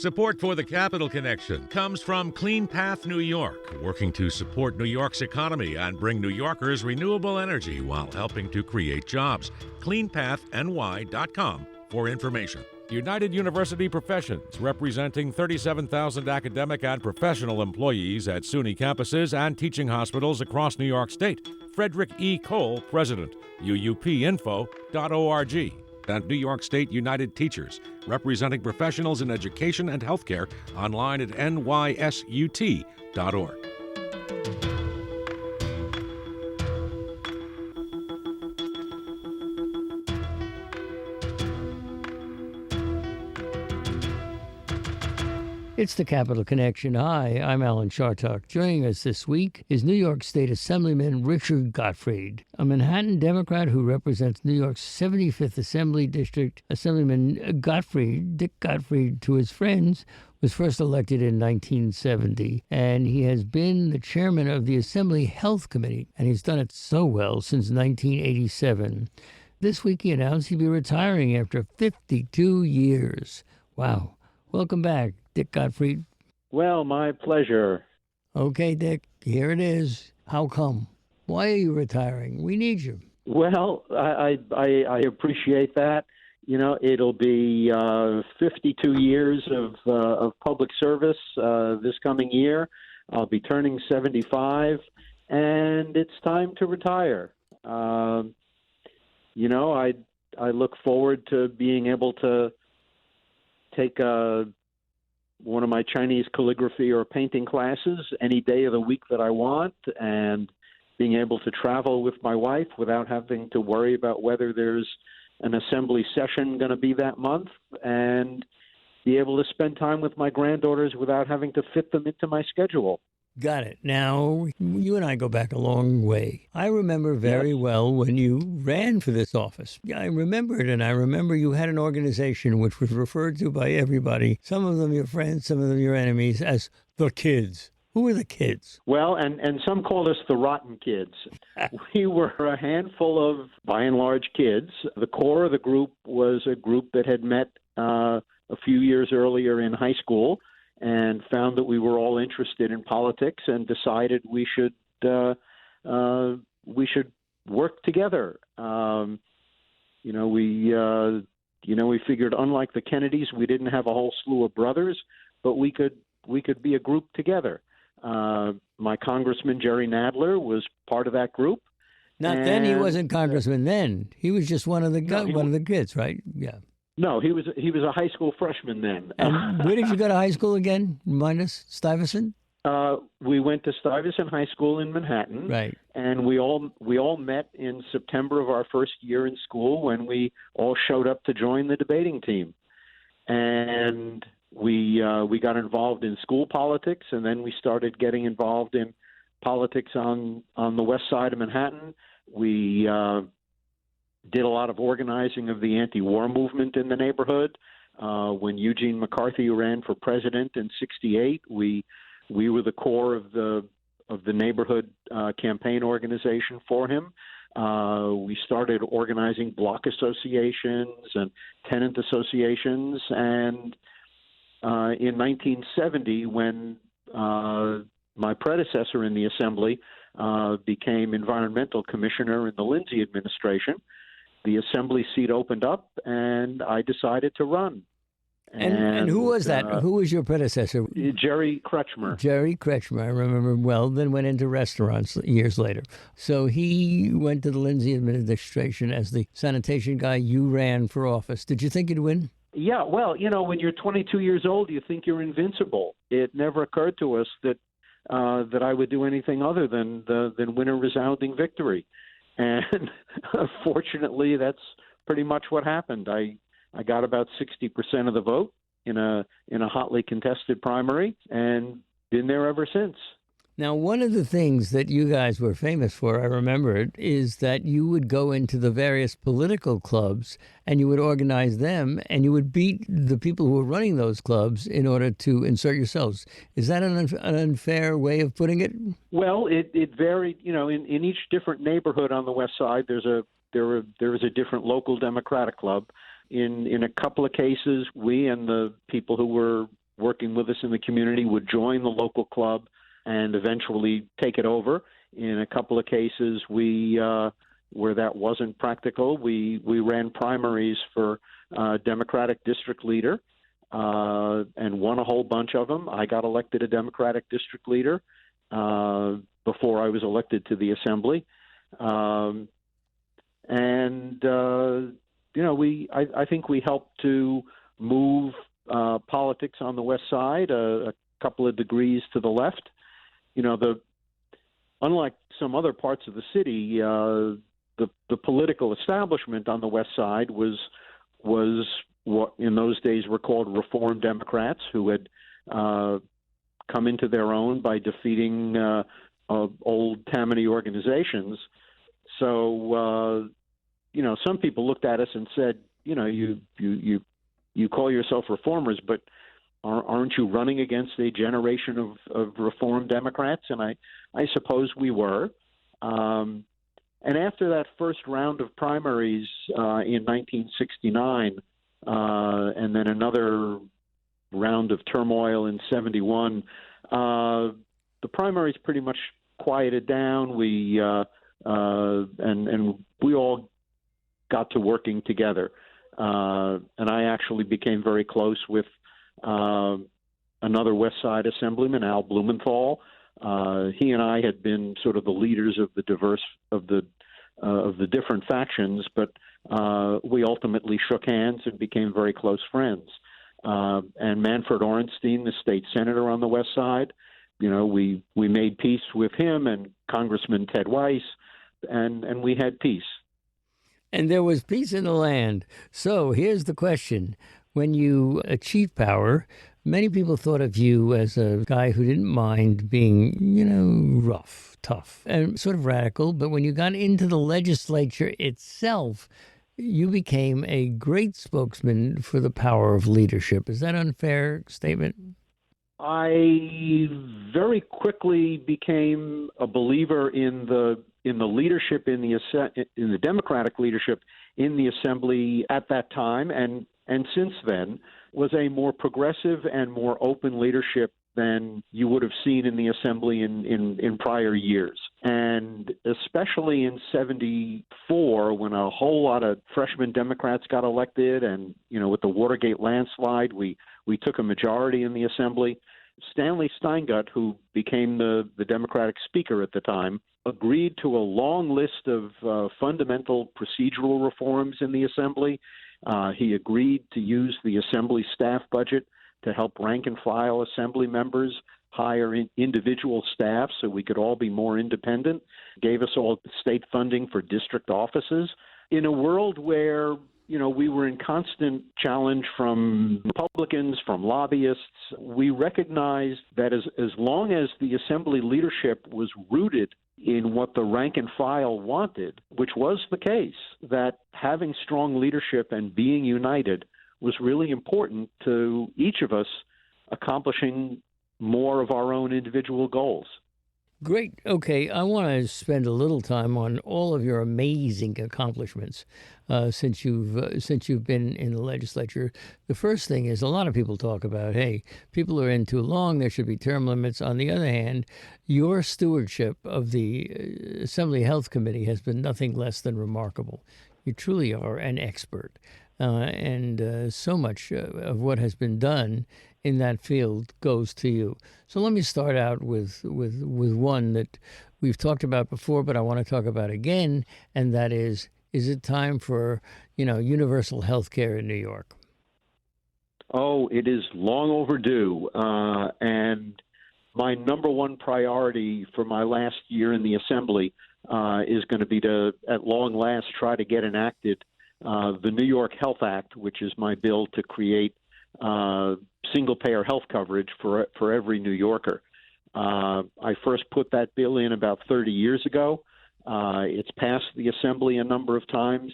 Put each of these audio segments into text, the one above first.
Support for the Capital Connection comes from Clean Path New York, working to support New York's economy and bring New Yorkers renewable energy while helping to create jobs. CleanPathNY.com for information. United University Professions, representing 37,000 academic and professional employees at SUNY campuses and teaching hospitals across New York State. Frederick E. Cole, President, uupinfo.org. And New York State United Teachers, representing professionals in education and healthcare, online at nysut.org. It's the Capital Connection. Hi, I'm Alan Chartock. Joining us this week is New York State Assemblyman Richard Gottfried, a Manhattan Democrat who represents New York's 75th Assembly District. Assemblyman Gottfried, Dick Gottfried, to his friends, was first elected in 1970, and he has been the chairman of the Assembly Health Committee, and he's done it so well since 1987. This week he announced he'd be retiring after 52 years. Wow. Welcome back, Dick Gottfried. Well, my pleasure. Okay, Dick, here it is. How come? Why are you retiring? We need you. Well, I appreciate that. You know, it'll be 52 years of public service this coming year. I'll be turning 75, and it's time to retire. You know, I look forward to being able to take one of my Chinese calligraphy or painting classes any day of the week that I want, and being able to travel with my wife without having to worry about whether there's an assembly session going to be that month, and be able to spend time with my granddaughters without having to fit them into my schedule. Got it. Now, you and I go back a long way. I remember very well when you ran for this office. I remember it, and I remember you had an organization which was referred to by everybody, some of them your friends, some of them your enemies, as the kids. Who were the kids? Well, and some called us the rotten kids. We were a handful of, by and large, kids. The core of the group was a group that had met a few years earlier in high school, and found that we were all interested in politics, and decided we should work together. We figured, unlike the Kennedys, we didn't have a whole slew of brothers, but we could be a group together. My Congressman Jerry Nadler was part of that group. Then he wasn't congressman. Then he was just one of the kids, right? Yeah. No, he was a high school freshman then. And where did you go to high school again? Remind us, Stuyvesant? We went to Stuyvesant High School in Manhattan, right? And we all met in September of our first year in school, when we all showed up to join the debating team, and we got involved in school politics, and then we started getting involved in politics on the west side of Manhattan. We did a lot of organizing of the anti-war movement in the neighborhood. When Eugene McCarthy ran for president in '68, we were the core of the neighborhood campaign organization for him. We started organizing block associations and tenant associations, and in 1970, when my predecessor in the Assembly became environmental commissioner in the Lindsay administration, the Assembly seat opened up, and I decided to run. And who was that? Who was your predecessor? Jerry Kretschmer. Jerry Kretschmer, I remember well, then went into restaurants years later. So he went to the Lindsay administration as the sanitation guy. You ran for office. Did you think you'd win? Yeah, well, when you're 22 years old, you think you're invincible. It never occurred to us that I would do anything other than win a resounding victory. And fortunately, that's pretty much what happened. I got about 60% of the vote in a hotly contested primary, and been there ever since. Now, one of the things that you guys were famous for, I remember it, is that you would go into the various political clubs and you would organize them, and you would beat the people who were running those clubs in order to insert yourselves. Is that an unfair way of putting it? Well, it varied. In each different neighborhood on the West Side, there is a different local Democratic club. In a couple of cases, we and the people who were working with us in the community would join the local club and eventually take it over. In a couple of cases, where that wasn't practical, we ran primaries for Democratic district leader and won a whole bunch of them. I got elected a Democratic district leader before I was elected to the Assembly. I think we helped to move politics on the West Side a couple of degrees to the left. Unlike some other parts of the city, the political establishment on the West Side was what in those days were called Reform Democrats, who had come into their own by defeating old Tammany organizations. So, some people looked at us and said, you call yourself reformers, but aren't you running against a generation of Reform Democrats? And I suppose we were. And after that first round of primaries in 1969, and then another round of turmoil in 71, the primaries pretty much quieted down. We and we all got to working together. And I actually became very close with another West Side Assemblyman, Al Blumenthal. He and I had been sort of the leaders of the different factions, but we ultimately shook hands and became very close friends. And Manfred Orenstein, the state senator on the West Side, we made peace with him and Congressman Ted Weiss, and we had peace. And there was peace in the land. So here's the question. When you achieved power, many people thought of you as a guy who didn't mind being, rough, tough, and sort of radical. But when you got into the legislature itself, you became a great spokesman for the power of leadership. Is that an unfair statement? I very quickly became a believer in the leadership in the Democratic leadership in the Assembly at that time, and since then was a more progressive and more open leadership than you would have seen in the Assembly in prior years. And especially in 74, when a whole lot of freshman Democrats got elected, and with the Watergate landslide, we took a majority in the Assembly. Stanley Steingut, who became the Democratic Speaker at the time, agreed to a long list of fundamental procedural reforms in the Assembly. He agreed to use the Assembly staff budget to help rank-and-file Assembly members hire individual staff so we could all be more independent, gave us all state funding for district offices. In a world where we were in constant challenge from Republicans, from lobbyists, we recognized that as long as the Assembly leadership was rooted in what the rank and file wanted, which was the case, that having strong leadership and being united was really important to each of us accomplishing more of our own individual goals. Great. Okay, I want to spend a little time on all of your amazing accomplishments since you've been in the legislature. The first thing is, a lot of people talk about, hey, people are in too long, there should be term limits. On the other hand, your stewardship of the Assembly Health Committee has been nothing less than remarkable. You truly are an expert, and so much of what has been done in that field goes to you. So let me start out with one that we've talked about before, but I want to talk about again, and that is it time for, universal health care in New York? Oh, it is long overdue. And my number one priority for my last year in the Assembly is going to be to, at long last, try to get enacted the New York Health Act, which is my bill to create single-payer health coverage for every New Yorker. I first put that bill in about 30 years ago. It's passed the Assembly a number of times.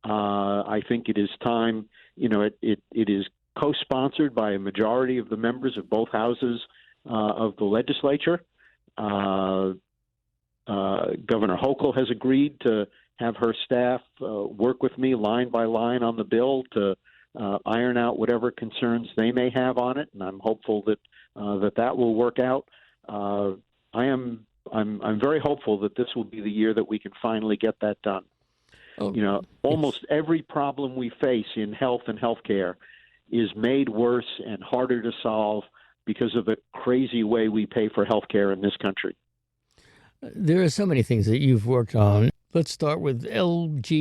I think it is time. It is co-sponsored by a majority of the members of both houses of the legislature. Governor Hochul has agreed to have her staff work with me line by line on the bill to iron out whatever concerns they may have on it, and I'm hopeful that that will work out. I'm very hopeful that this will be the year that we can finally get that done. Oh, Almost every problem we face in health and healthcare is made worse and harder to solve because of the crazy way we pay for healthcare in this country. There are so many things that you've worked on. Let's start with LGBTQ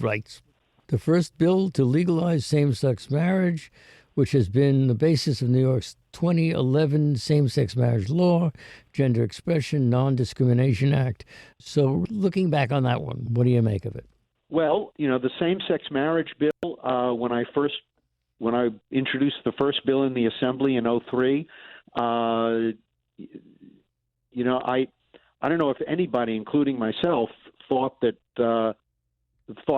rights. The first bill to legalize same-sex marriage, which has been the basis of New York's 2011 same-sex marriage law, Gender Expression Non-Discrimination Act. So looking back on that one, what do you make of it? Well, the same-sex marriage bill, when I introduced the first bill in the Assembly in 2003, I don't know if anybody, including myself, thought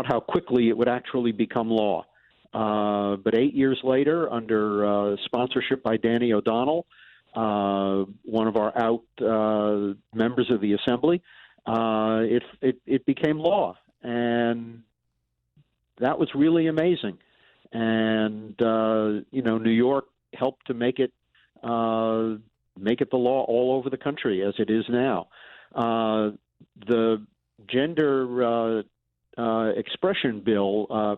how quickly it would actually become law. But 8 years later, under sponsorship by Danny O'Donnell, one of our out members of the Assembly, it became law, and that was really amazing. And New York helped to make it the law all over the country as it is now. The gender expression bill,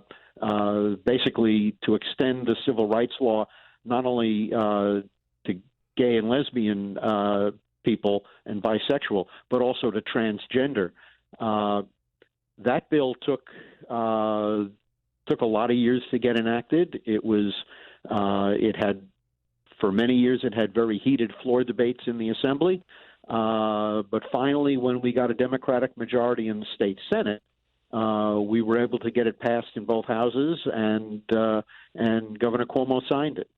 basically to extend the civil rights law not only to gay and lesbian people and bisexual, but also to transgender. That bill took a lot of years to get enacted. For many years, it had very heated floor debates in the Assembly. But finally, when we got a Democratic majority in the state Senate, we were able to get it passed in both houses, and Governor Cuomo signed it.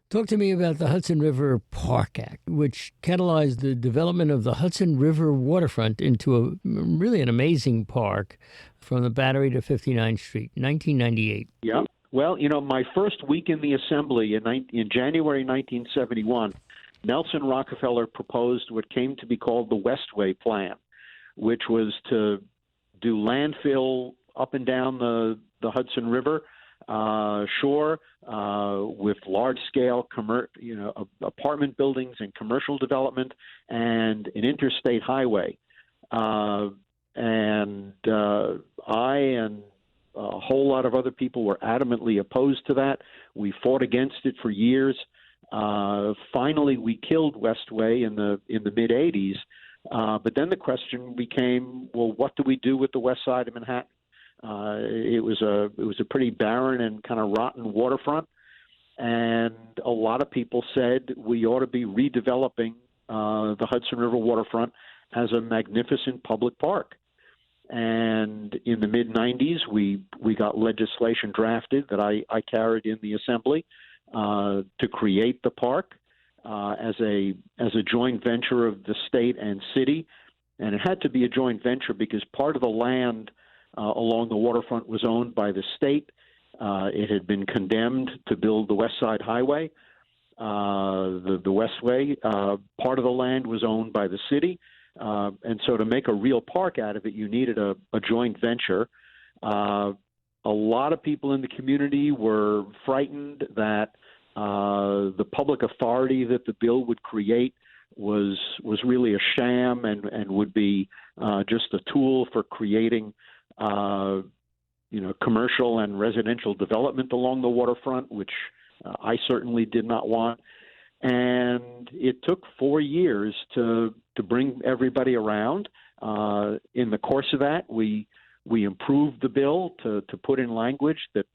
Talk to me about the Hudson River Park Act, which catalyzed the development of the Hudson River waterfront into an amazing park from the Battery to 59th Street, 1998. Yeah. Well, my first week in the Assembly in January 1971, Nelson Rockefeller proposed what came to be called the Westway Plan, which was to do landfill up and down the Hudson River shore with large-scale apartment buildings and commercial development and an interstate highway. I and a whole lot of other people were adamantly opposed to that. We fought against it for years. Finally, we killed Westway in the mid-'80s. But then the question became, well, what do we do with the west side of Manhattan? It was a pretty barren and kind of rotten waterfront, and a lot of people said we ought to be redeveloping the Hudson River waterfront as a magnificent public park. And in the mid-'90s, we got legislation drafted that I carried in the Assembly to create the park as a joint venture of the state and city. And it had to be a joint venture because part of the land along the waterfront was owned by the state. It had been condemned to build the West Side Highway, the Westway. Part of the land was owned by the city. And so to make a real park out of it, you needed a joint venture. A lot of people in the community were frightened that the public authority that the bill would create was really a sham and would be just a tool for creating commercial and residential development along the waterfront, which I certainly did not want. And it took 4 years to bring everybody around. In the course of that, we improved the bill to put in language that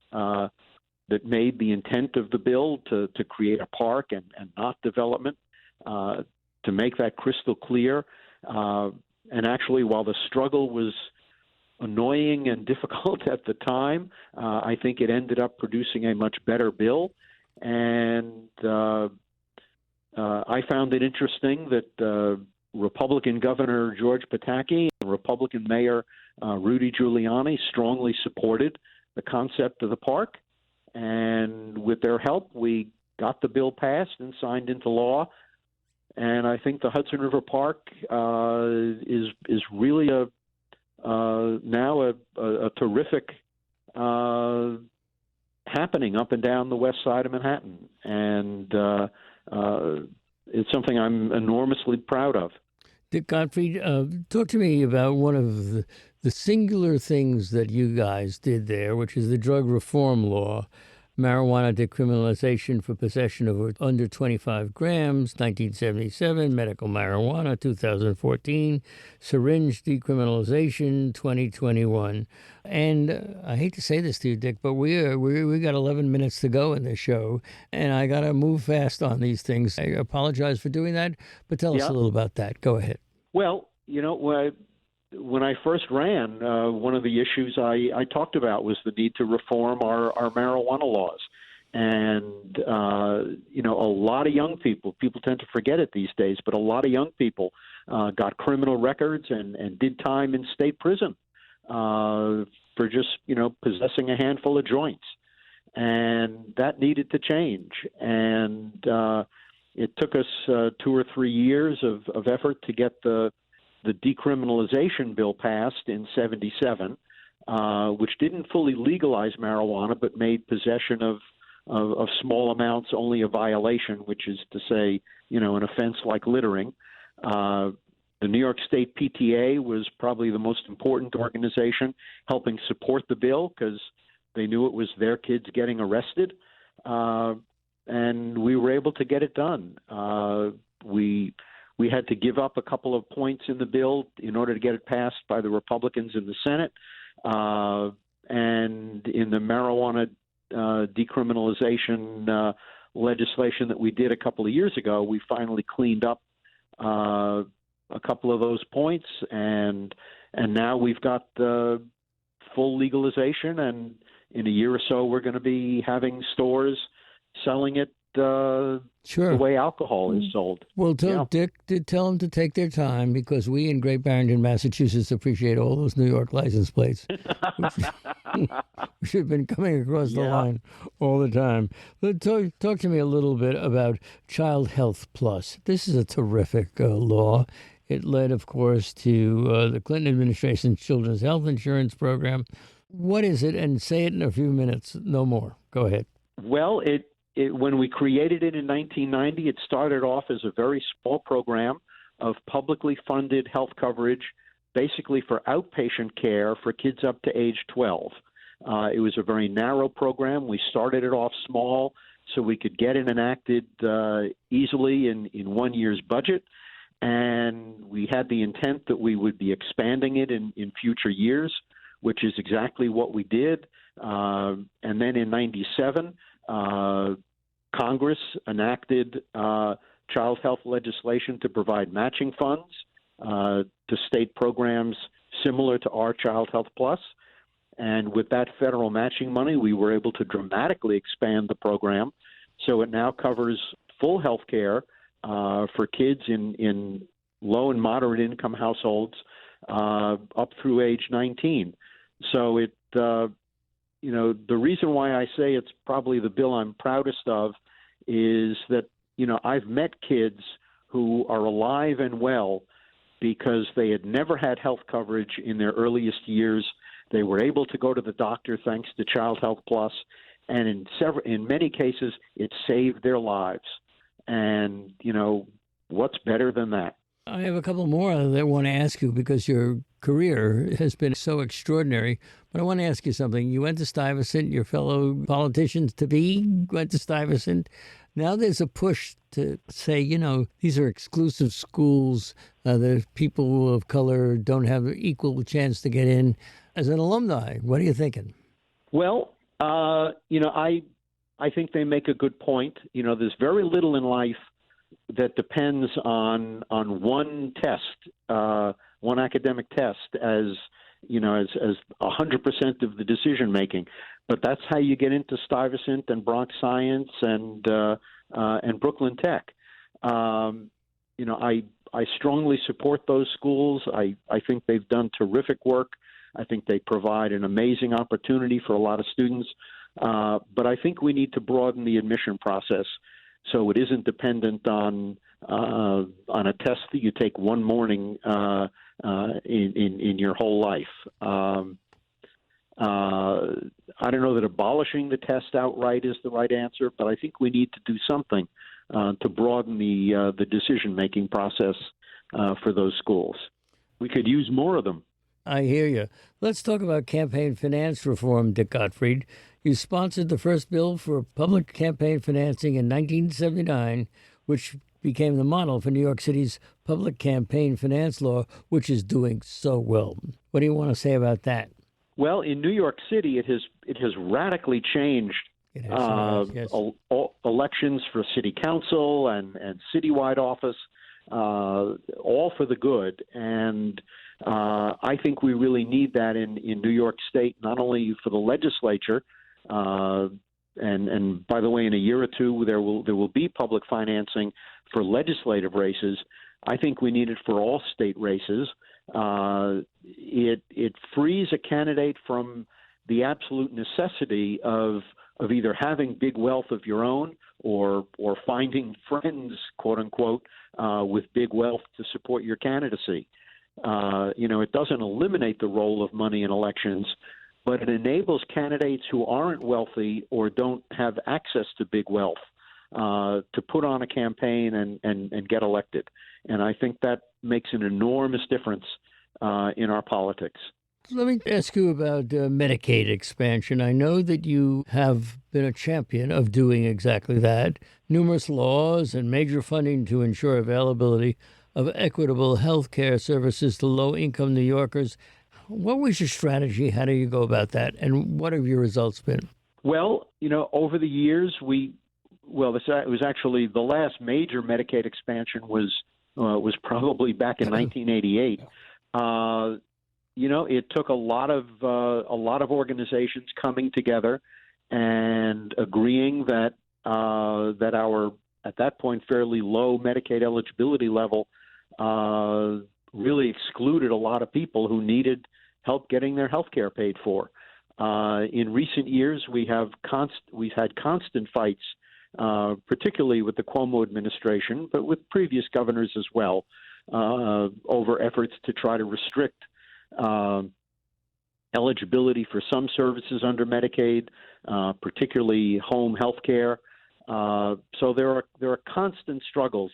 made the intent of the bill to create a park and not development, to make that crystal clear. And actually, while the struggle was annoying and difficult at the time, I think it ended up producing a much better bill. And I found it interesting that Republican Governor George Pataki and Republican Mayor Rudy Giuliani strongly supported the concept of the park. And with their help, we got the bill passed and signed into law. And I think the Hudson River Park is really now a terrific happening up and down the west side of Manhattan, and it's something I'm enormously proud of. Dick Gottfried, talk to me about one of the singular things that you guys did there, which is the drug reform law, marijuana decriminalization for possession of under 25 grams, 1977, medical marijuana, 2014, syringe decriminalization, 2021. And I hate to say this to you, Dick, but we got 11 minutes to go in this show, and I got to move fast on these things. I apologize for doing that, but tell us a little about that. Go ahead. Well, when I first ran, one of the issues I talked about was the need to reform our marijuana laws. And, a lot of young people tend to forget it these days, but a lot of young people got criminal records and did time in state prison for just, possessing a handful of joints. And that needed to change. And it took us 2 or 3 years of effort to get the decriminalization bill passed in 77, which didn't fully legalize marijuana, but made possession of small amounts only a violation, which is to say, an offense like littering. The New York State PTA was probably the most important organization helping support the bill because they knew it was their kids getting arrested. And we were able to get it done. We had to give up a couple of points in the bill in order to get it passed by the Republicans in the Senate. And in the marijuana decriminalization legislation that we did a couple of years ago, we finally cleaned up a couple of those points, and now we've got the full legalization, and in a year or so we're going to be having stores selling it the way alcohol is sold. Well, Dick, tell them to take their time because we in Great Barrington, Massachusetts appreciate all those New York license plates, which have been coming across the line all the time. But talk to me a little bit about Child Health Plus. This is a terrific law. It led, of course, to the Clinton administration's Children's Health Insurance Program. What is it? And say it in a few minutes, no more. Go ahead. Well, when we created it in 1990, it started off as a very small program of publicly funded health coverage, basically for outpatient care for kids up to age 12. It was a very narrow program. We started it off small so we could get it enacted easily in 1 year's budget. And we had the intent that we would be expanding it in future years, which is exactly what we did. And then in 97, Congress enacted child health legislation to provide matching funds to state programs similar to our Child Health Plus. And with that federal matching money, we were able to dramatically expand the program. So it now covers full health care for kids in low and moderate income households up through age 19. So the reason why I say it's probably the bill I'm proudest of is that, I've met kids who are alive and well because they had never had health coverage in their earliest years. They were able to go to the doctor thanks to Child Health Plus, and in many cases, it saved their lives. And, what's better than that? I have a couple more that I want to ask you because your career has been so extraordinary. But I want to ask you something. You went to Stuyvesant, your fellow politicians-to-be went to Stuyvesant. Now there's a push to say, these are exclusive schools. The people of color don't have an equal chance to get in. As an alumni, what are you thinking? Well, I think they make a good point. There's very little in life that depends on one test, one academic test as 100% of the decision making. But that's how you get into Stuyvesant and Bronx Science and Brooklyn Tech. I strongly support those schools. I think they've done terrific work. I think they provide an amazing opportunity for a lot of students. But I think we need to broaden the admission process so it isn't dependent on a test that you take one morning in your whole life. I don't know that abolishing the test outright is the right answer, but I think we need to do something to broaden the decision-making process for those schools. We could use more of them. I hear you. Let's talk about campaign finance reform, Dick Gottfried. You sponsored the first bill for public campaign financing in 1979, which became the model for New York City's public campaign finance law, which is doing so well. What do you want to say about that? Well, in New York City, it has radically changed Yes. elections for city council and citywide office, all for the good. And I think we really need that in New York State, not only for the legislature, and by the way, in a year or two there will be public financing for legislative races. I think we need it for all state races. It frees a candidate from the absolute necessity of either having big wealth of your own or finding friends, quote unquote, with big wealth to support your candidacy. It doesn't eliminate the role of money in elections, but it enables candidates who aren't wealthy or don't have access to big wealth to put on a campaign and get elected. And I think that makes an enormous difference in our politics. Let me ask you about Medicaid expansion. I know that you have been a champion of doing exactly that. Numerous laws and major funding to ensure availability of equitable health care services to low-income New Yorkers. What was your strategy? How do you go about that? And what have your results been? Well, over the years, it was actually the last major Medicaid expansion was probably back in 1988. It took a lot of organizations coming together and agreeing that our at that point fairly low Medicaid eligibility level really excluded a lot of people who needed help getting their health care paid for. In recent years, we've had constant fights, particularly with the Cuomo administration, but with previous governors as well, over efforts to try to restrict eligibility for some services under Medicaid, particularly home health care. So there are constant struggles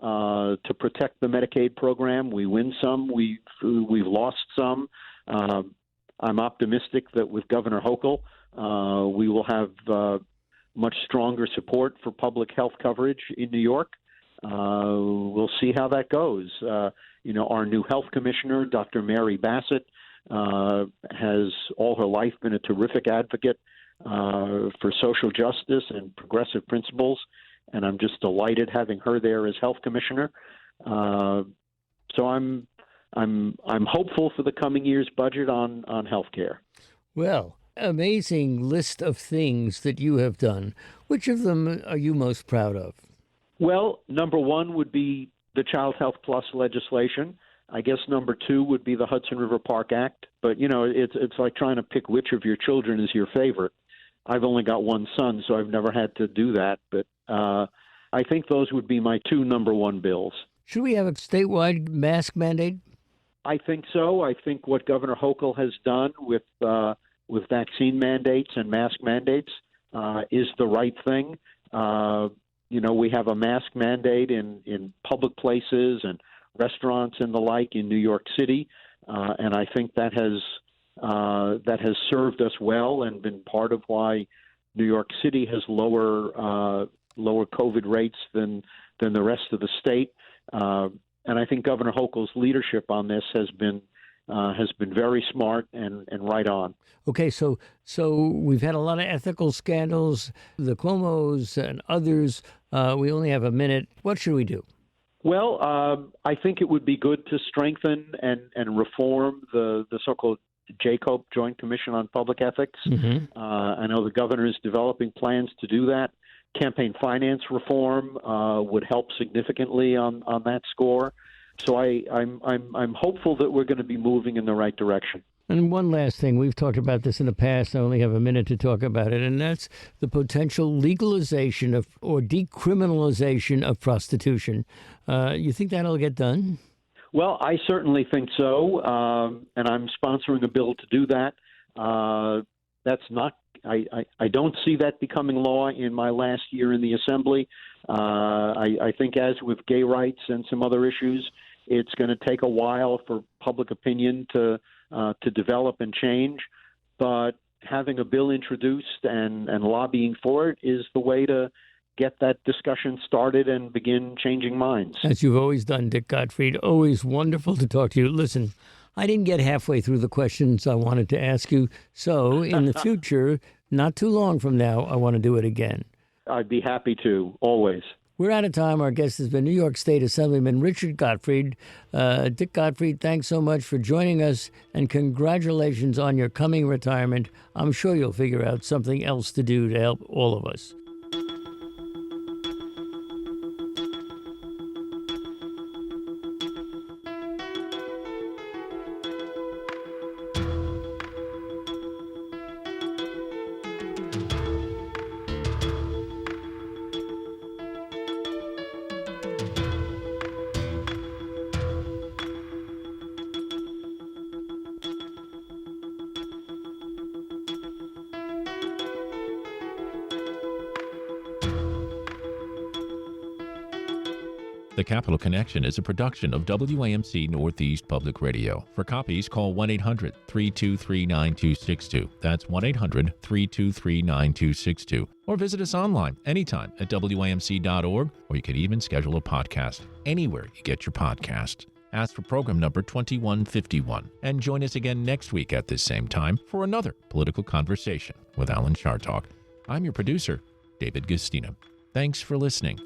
to protect the Medicaid program. We win some, we've lost some. I'm optimistic that with Governor Hochul, we will have much stronger support for public health coverage in New York. We'll see how that goes. Our new health commissioner, Dr. Mary Bassett, has all her life been a terrific advocate for social justice and progressive principles, and I'm just delighted having her there as health commissioner. So I'm hopeful for the coming year's budget on health care. Well, amazing list of things that you have done. Which of them are you most proud of? Well, number one would be the Child Health Plus legislation. I guess number two would be the Hudson River Park Act. But, it's like trying to pick which of your children is your favorite. I've only got one son, so I've never had to do that. But I think those would be my two number one bills. Should we have a statewide mask mandate? I think so. I think what Governor Hochul has done with vaccine mandates and mask mandates is the right thing. We have a mask mandate in public places and restaurants and the like in New York City, and I think that has served us well and been part of why New York City has lower COVID rates than the rest of the state. And I think Governor Hochul's leadership on this has been very smart and right on. Okay, so we've had a lot of ethical scandals, the Cuomos and others. We only have a minute. What should we do? Well, I think it would be good to strengthen and reform the so-called JCOPE, Joint Commission on Public Ethics. Mm-hmm. I know the governor is developing plans to do that. Campaign finance reform would help significantly on that score. So I'm hopeful that we're going to be moving in the right direction. And one last thing, we've talked about this in the past. I only have a minute to talk about it, and that's the potential legalization or decriminalization of prostitution. You think that'll get done? Well, I certainly think so, and I'm sponsoring a bill to do that. That's not. I don't see that becoming law in my last year in the Assembly. I think, as with gay rights and some other issues, it's going to take a while for public opinion to develop and change. But having a bill introduced and lobbying for it is the way to get that discussion started and begin changing minds. As you've always done, Dick Gottfried. Always wonderful to talk to you. Listen, I didn't get halfway through the questions I wanted to ask you, so in the future, not too long from now, I want to do it again. I'd be happy to, always. We're out of time. Our guest has been New York State Assemblyman Richard Gottfried. Dick Gottfried, thanks so much for joining us, and congratulations on your coming retirement. I'm sure you'll figure out something else to do to help all of us. The Capital Connection is a production of WAMC Northeast Public Radio. For copies, call 1-800-323-9262. That's 1-800-323-9262. Or visit us online anytime at WAMC.org, or you can even schedule a podcast anywhere you get your podcast. Ask for program number 2151 and join us again next week at this same time for another political conversation with Alan Chartock. I'm your producer, David Gustina. Thanks for listening.